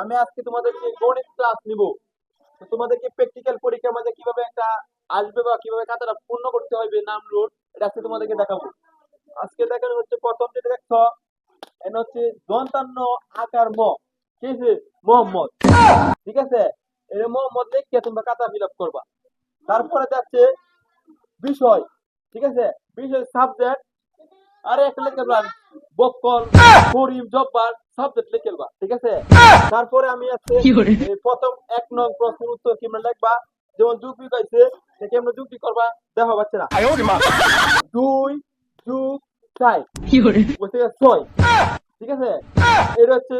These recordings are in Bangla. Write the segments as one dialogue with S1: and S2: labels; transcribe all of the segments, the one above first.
S1: আমি আজকে তোমাদেরকে গণিত ক্লাস নিব। তো তোমাদেরকে প্র্যাকটিক্যাল পরীক্ষার মধ্যে কিভাবে একটা আসবে বা কিভাবে খাতাটা পূর্ণ করতে হবে নাম লোড, এটা আজকে তোমাদেরকে দেখাবো। আজকে দেখানো হচ্ছে প্রথম যেটা দেখছো, এটা হচ্ছে দন্তান্ন আকার ম, কি আছে? মোহাম্মদ। ঠিক আছে, এই মোহাম্মদ লিখে তোমরা খাতা ফিল আপ করবা। তারপরে যাচ্ছে বিষয়। ঠিক আছে, বিষয় সাবজেক্ট। আরে একটা লিখে ফেলবা বক্কল, করিম, জব্বার, সাবজেক্ট লিখে ফেলবা। ঠিক আছে, তারপরে আমি আছে এই প্রথম এক নং প্রশ্নের উত্তর কিমরা লিখবা। যেমন যুক্তি গাইছে সে কেমন যুক্তি করবা দেখো বাচ্চারা। 2 যোগ 4 বলতে গেলে 6। ঠিক আছে, এটা হচ্ছে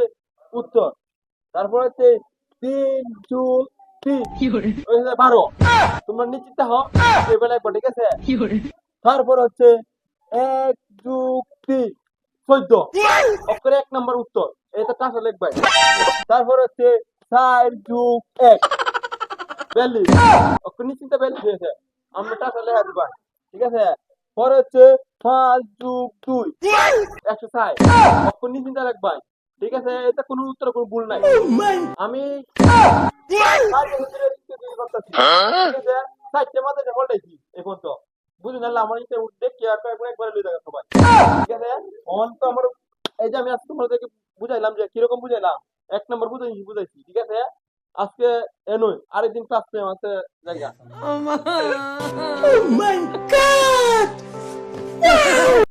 S1: উত্তর। তারপর হচ্ছে 3 যোগ 3 ওই হচ্ছে 12। তোমরা নিশ্চিত হও এবার একবার। ঠিক আছে, তারপর হচ্ছে 1 যোগ 3 14 অক্ষরে 1 নম্বর উত্তর। এটা টাকা লিখবে। তারপর হচ্ছে 4 যোগ 1 42 অক্ষর নিশ্চিত 42 হয়েছে। আমরা টাকা লেখা দিবা। ঠিক আছে, পরে হচ্ছে 5 যোগ 2 160 অক্ষর নিশ্চিত লিখবা। ঠিক আছে, এটা কোনো উত্তর কোনো ভুল নাই। আমি ঠিক আছে, 4টে মাথায় পড়াইছি এখন তো বুঝি না আমার ইচ্ছা উঠতে কি আর একবার লই দেখা সবাই। ঠিক আছে, অন তো আমার এই যে আমি আজকে তোমাদেরকে বুঝাইলাম যে কিরকম বুঝাইলাম। 1 নম্বর বুঝাইছি। ঠিক আছে, আজকে এনই আরেকদিন ক্লাস টাইম আছে জায়গা।